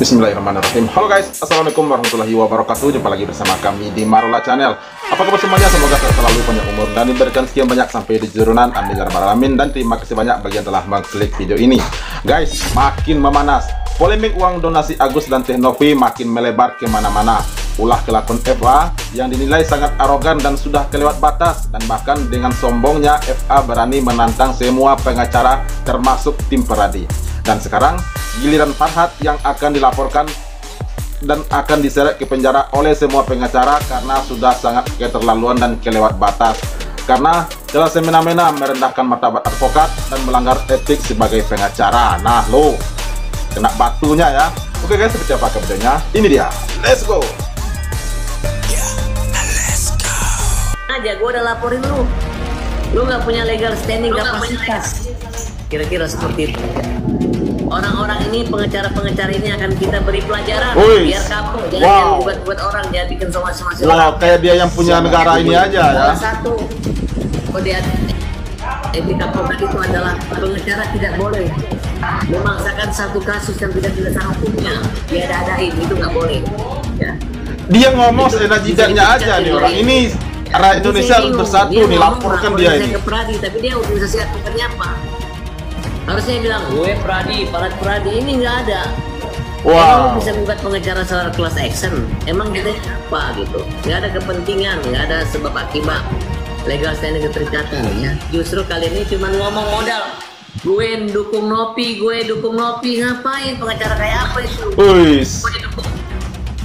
Bismillahirrahmanirrahim. Halo guys, assalamualaikum warahmatullahi wabarakatuh. Jumpa lagi bersama kami di Marula Channel. Apa kabar semuanya? Semoga selalu panjang umur dan diberikan sekian banyak sampai di turunan. Amin ya rabbal alamin. Dan terima kasih banyak bagi yang telah mengklik video ini. Guys, makin memanas. Polemik uang donasi Agus dan Teh Novi makin melebar kemana-mana. Ulah kelakuan FA yang dinilai sangat arogan dan sudah kelewat batas. Dan bahkan dengan sombongnya FA berani menantang semua pengacara termasuk tim Peradi. Dan sekarang giliran Farhad yang akan dilaporkan dan akan diseret ke penjara oleh semua pengacara karena sudah sangat keterlaluan dan kelewat batas. Karena telah semena-mena merendahkan martabat advokat dan melanggar etik sebagai pengacara. Nah lo, kena batunya ya. Oke guys, seperti apa videonya? Ini dia, let's go. Aja gue udah laporin lu nggak punya legal standing kapasitas. Kira-kira seperti itu. Orang-orang ini, pengacara-pengacara ini akan kita beri pelajaran. Biar kamu jangan buat orang, dia bikin somasi-somasi orang. Kayak dia yang punya negara ini aja ya. Satu, kode etika advokat itu adalah pengacara tidak boleh memaksakan satu kasus yang tidak dilaksanakan hukumnya. Dia ada-adain, itu nggak boleh. Ya. Dia ngomong seenak jidatnya aja nih orang ini. Rakyat Indonesia harus bersatu nih, laporkan dia ini. Peradi, tapi dia organisasi advokatnya apa? Harusnya bilang gue Pradi, Parat Pradi, ini nggak ada. Wow. Bisa buat pengacara secara class action. Emang kita apa gitu? Nggak ada kepentingan, nggak ada sebab akibat. Legal standing tercatat ya. Justru kali ini cuma ngomong modal. Gue dukung Nopi, ngapain? Pengacara kayak apa itu?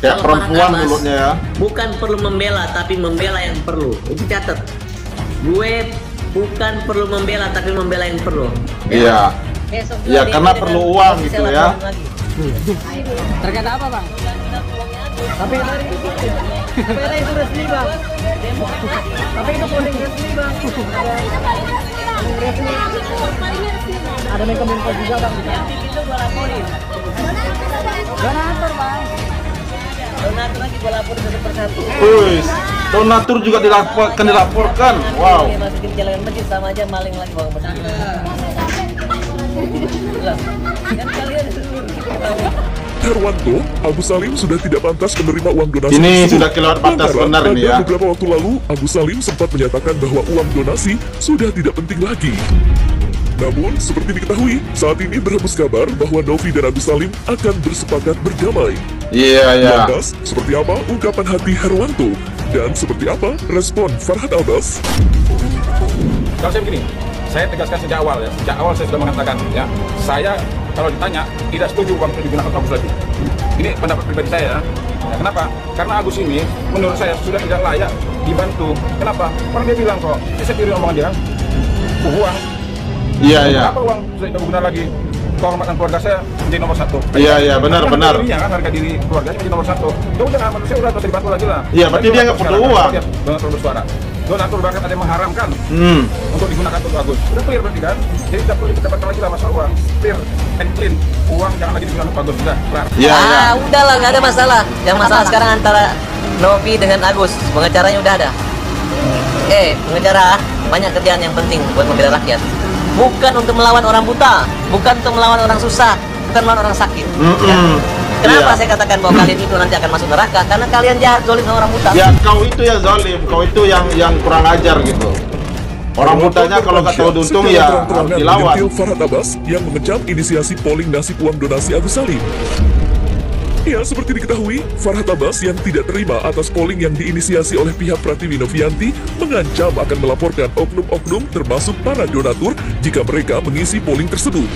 Kayak perempuan mulutnya ya. Bukan perlu membela, tapi membela yang perlu. Itu catat. Gue bukan perlu membela, tapi membela yang perlu. Iya. Ya karena perlu uang gitu ya. Terkait apa bang? Tapi itu resmi bang. Tapi itu coding resmi bang. Ada Menkominfo juga bang. Itu gua laporin. Donatur bang. Donatur lagi gua laporin satu persatu. Donatur juga dilaporkan. Wow. Masukin celengan masjid sama aja maling lagi bang. Kan kalian Herwanto, Agus Salim sudah tidak pantas menerima uang donasi. Ini sudah kelewat batas benar ini ya. Beberapa waktu lalu, Agus Salim sempat menyatakan bahwa uang donasi sudah tidak penting lagi. Namun, seperti diketahui, saat ini berhembus kabar bahwa Novi dan Agus Salim akan bersepakat berdamai. Iya. Lantas, seperti apa ungkapan hati Herwanto? Dan seperti apa respon Farhad Abbas? Kalau saya begini, saya tegaskan sejak awal ya. Sejak awal saya sudah mengatakan ya, saya kalau ditanya tidak setuju uang itu digunakan untuk Agus lagi. Ini pendapat pribadi saya ya. Kenapa? Karena Agus ini menurut saya sudah tidak layak dibantu. Kenapa? Karena dia bilang kok, saya kira omongan dia kan, uang. Iya. Apa uang saya tidak guna lagi? Kehormatan keluarga saya menjadi nomor satu. Iya, benar. Iya kan, harga diri keluarganya menjadi nomor satu. Ya udah, manusia udah terus dibantu lagi lah. Iya, berarti dia nggak perlu uang. Donatur bersuara. Donatur bahkan ada yang mengharamkan untuk digunakan untuk Agus. Udah clear berarti kan? Jadi tidak perlu dikatakan lagi lah masalah uang. Clear and clean. Uang jangan lagi digunakan untuk Agus. Sudah, kelar. Iya. Udahlah, nggak ada masalah. Yang masalah sekarang antara Novi dengan Agus. Pengacaranya udah ada. Pengacara banyak kerjaan yang penting buat membela rakyat. Bukan untuk melawan orang buta, bukan untuk melawan orang susah, bukan melawan orang sakit. Ya. Kenapa saya katakan bahwa kalian itu nanti akan masuk neraka? Karena kalian jahat, zalim sama orang buta. Ya, kau itu yang zalim, kau itu yang kurang ajar gitu. Orang butanya kalau nggak tahu untung ya harus dilawan. Farhad Abbas yang mengecam inisiasi polling nasib uang donasi Agus Salim. Ya, seperti diketahui, Farhad Abbas yang tidak terima atas polling yang diinisiasi oleh pihak Pratiwi Novianti mengancam akan melaporkan oknum-oknum termasuk para donatur jika mereka mengisi polling tersebut.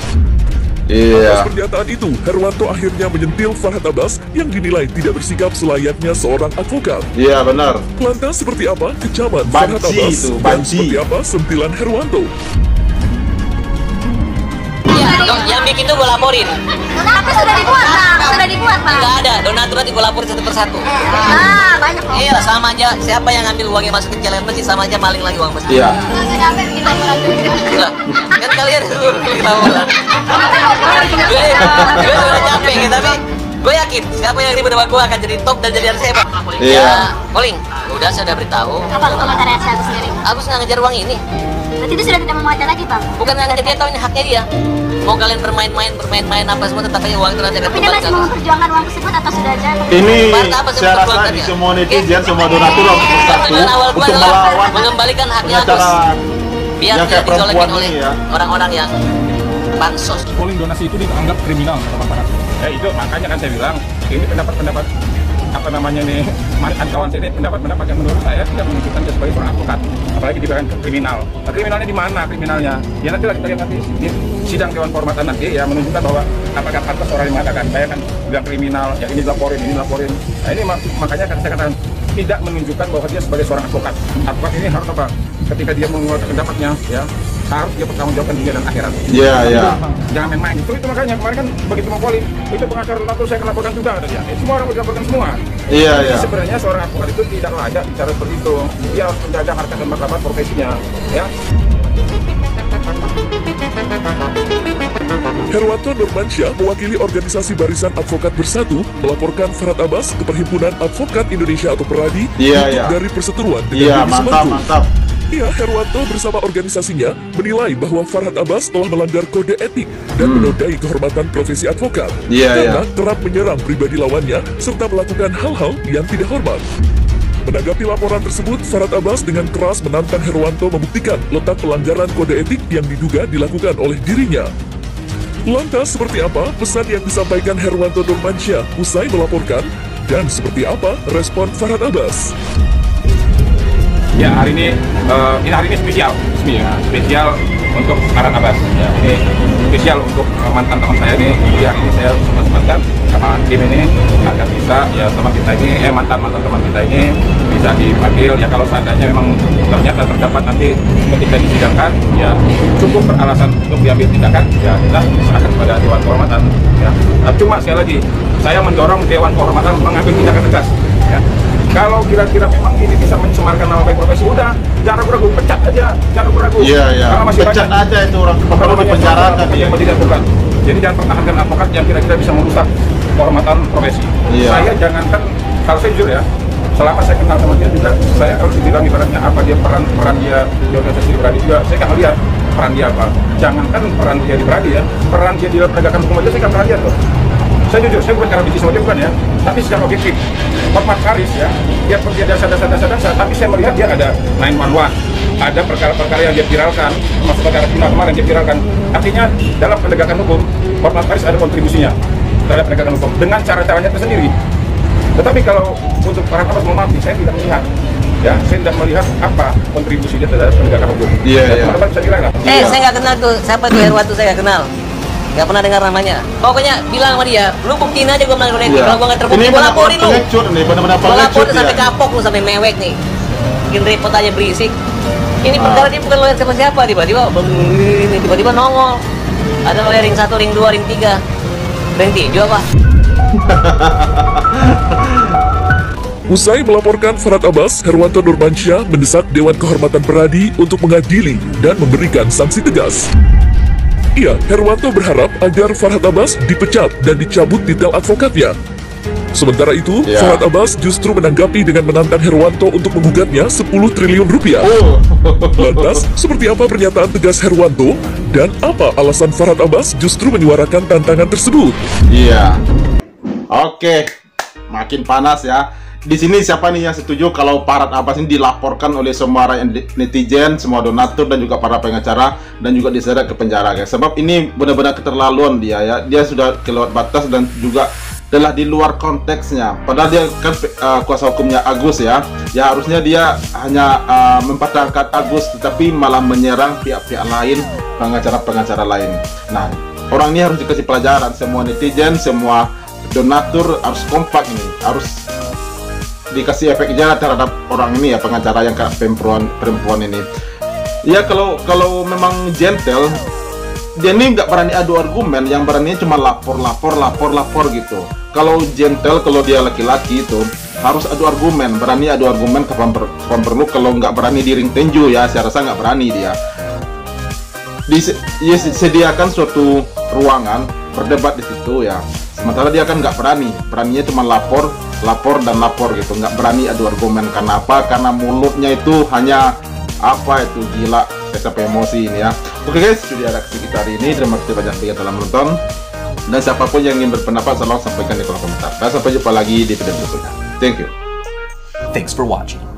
Atas pernyataan itu, Herwanto akhirnya menyentil Farhad Abbas yang dinilai tidak bersikap selayaknya seorang advokat. Iya, benar. Lantas seperti apa kecaman Farhad Abbas dan seperti apa sentilan Herwanto? Yang bikin itu gue laporin. Tapi sudah dibuat bang, Nggak ada, donatur nanti gue laporin satu persatu. Banyak. Iya, sama aja. Siapa yang ngambil uangnya masukin celengan masjid sama aja maling lagi uang masjid. Iya. Kan kalian laporan. Gue udah capek gitu, tapi Gue yakin siapa yang ribet sama gue akan jadi top dan jadi harus hebat. Iya. Ya, Poling, udah saya udah beritahu. Apa komentarnya si Agus sendiri? Agus nggak ngejar uang ini. Berarti itu sudah tidak memuatkan lagi, Bang. Bukan nggak ngejar, dia tahu ini haknya dia. Mau kalian bermain apa semua, tetap aja uang itu nanti akan Tapi dia kembali ke masih Agus. memperjuangkan uang tersebut atau sudah aja? Ini Partai apa saya rasa sebetulnya di ya? semua netizen, semua donatur harus bersatu Tujuan awal gua untuk adalah melawan mengembalikan haknya Agus. pengacara Biar yang tidak kayak dicolengin perempuan oleh ini ya. orang-orang yang bansos. Polling donasi itu dianggap kriminal kata Pak Farhat. Ya itu makanya kan saya bilang ini pendapat apa namanya nih mantan kawan saya ini pendapat yang menurut saya tidak menunjukkan dia sebagai seorang advokat, apalagi dikatakan kriminal. Nah, kriminalnya di mana kriminalnya? Ya nanti kita lihat nanti di sidang Dewan Kehormatan nanti ya menunjukkan bahwa apakah pantas orang yang mengatakan saya kan bilang kriminal, ya ini dilaporin. Nah ini makanya kan saya katakan tidak menunjukkan bahwa dia sebagai seorang advokat. Advokat ini harus apa? Ketika dia mengeluarkan pendapatnya, ya harus dia bertanggungjawabkan dunia dan akhirat. Iya, iya. Jangan main-main. Itu makanya kemarin kan begitu mau polling, itu pengacara donatur saya kena laporkan juga ada dia. Semua orang dilaporkan semua. Iya, iya. Sebenarnya seorang advokat itu tidak layak bicara seperti itu. Dia harus menjaga harkat dan martabat profesinya, ya. Herwanto Nurmansyah, mewakili organisasi Barisan Advokat Bersatu, melaporkan Farhat Abbas ke Perhimpunan Advokat Indonesia atau PERADI Iya, untuk iya. dari perseteruan dengan Iya, Denny mantap, Sumargo. mantap. Ya, Herwanto bersama organisasinya menilai bahwa Farhat Abbas telah melanggar kode etik dan menodai kehormatan profesi advokat Iya, karena iya. kerap menyerang pribadi lawannya serta melakukan hal-hal yang tidak hormat. Menanggapi laporan tersebut, Farhat Abbas dengan keras menantang Herwanto membuktikan letak pelanggaran kode etik yang diduga dilakukan oleh dirinya. Lantas, seperti apa pesan yang disampaikan Herwanto Nurmansyah usai melaporkan? Dan seperti apa respon Farhat Abbas? Ya hari ini spesial untuk Farhat Abbas. Ya, ini spesial untuk mantan teman saya ini. Jadi hari ini saya sempatkan sama tim ini agar bisa ya teman kita ini, mantan teman kita ini bisa dipanggil. Ya kalau seandainya memang ternyata terdapat nanti ketika disidangkan, ya cukup beralasan untuk diambil tindakan, ya kita serahkan kepada Dewan Kehormatan. Ya. Cuma sekali lagi saya mendorong Dewan Kehormatan mengambil tindakan tegas. Ya. Kalau kira-kira memang ini bisa mencemarkan nama baik profesi, udah jangan ragu-ragu, pecat aja, jangan ragu-ragu. Iya, iya. Karena masih Pecat banyak aja itu orang perlu dipenjarakan. yang tidak bukan. Jadi jangan pertahankan advokat yang kira-kira bisa merusak kehormatan profesi. Iya. Saya jangankan, kalau saya jujur ya, selama saya kenal sama dia juga, saya kalau dibilang ibaratnya apa dia peran dia di organisasi di PERADI juga, saya nggak melihat peran dia apa. Jangankan peran dia di PERADI ya, peran dia di dalam penegakan hukum aja saya nggak pernah lihat tuh. Saya jujur, saya bukan karena benci sama dia bukan ya, tapi secara objektif, Hotmat Paris ya, dia kerja dasar, tapi saya melihat dia ada 911, ada perkara-perkara yang dia viralkan, termasuk perkara Cina kemarin dia viralkan. Artinya dalam penegakan hukum, Hotmat Paris ada kontribusinya terhadap penegakan hukum dengan cara-caranya tersendiri. Tetapi kalau untuk para Abbas mohon maaf, saya tidak melihat, ya, saya tidak melihat apa kontribusi dia terhadap penegakan hukum. Iya, iya. Teman-teman bisa kira nggak? Saya nggak kenal tuh, siapa tuh Herwanto, saya nggak kenal. Nggak pernah dengar namanya. Pokoknya bilang sama dia, lu buktiin aja gue melanggar etik. Iya. Kalau gue nggak terbukti, Ini gue laporin lu. pengecut nih, benar-benar Gue pengecut laporin sampai ya. kapok lu, sampai mewek nih. Bikin repot aja berisik. Ini perkara dia bukan lawyer siapa-siapa, tiba-tiba nongol. Ada lawyer ring 1, ring 2, ring 3. Ring 7 apa? Usai melaporkan Farhat Abbas, Herwanto Nurmansyah mendesak Dewan Kehormatan PERADI untuk mengadili dan memberikan sanksi tegas. Iya, Herwanto berharap agar Farhat Abbas dipecat dan dicabut titel advokatnya. Sementara itu, Ya. Farhat Abbas justru menanggapi dengan menantang Herwanto untuk menggugatnya 10 triliun rupiah. Lantas, seperti apa pernyataan tegas Herwanto? Dan apa alasan Farhat Abbas justru menyuarakan tantangan tersebut? Iya. Oke, makin panas ya. Di sini siapa nih yang setuju kalau Farhat Abbas ini dilaporkan oleh semua rakyat netizen, semua donatur dan juga para pengacara dan juga diseret ke penjara, guys. Sebab ini benar-benar keterlaluan dia ya. Dia sudah kelewat batas dan juga telah di luar konteksnya. Padahal dia kan kuasa hukumnya Agus ya. Ya harusnya dia hanya mempertahankan Agus, tetapi malah menyerang pihak-pihak lain, pengacara-pengacara lain. Nah, orang ini harus dikasih pelajaran. Semua netizen, semua donatur harus kompak ini, harus dikasih efek jerah terhadap orang ini ya, pengacara yang kayak perempuan ini. Ya kalau memang gentle, dia ini nggak berani adu argumen, yang berani cuma lapor gitu. Kalau gentle, kalau dia laki-laki itu harus adu argumen, berani adu argumen kapan perlu. Kalau nggak berani di ring tinju ya, saya rasa nggak berani dia. Disediakan suatu ruangan berdebat di situ ya. Sementara dia kan nggak berani, beraninya cuma lapor gitu, nggak berani adu argumen. Karena apa? Karena mulutnya itu hanya apa itu, gila, saya sampai emosi ini ya. Oke guys, itu dia reaksi kita hari ini. Terima kasih banyak yang telah menonton, dan siapapun yang ingin berpendapat selalu sampaikan di kolom komentar. Dan sampai jumpa lagi di video berikutnya. Thank you. Thanks for watching.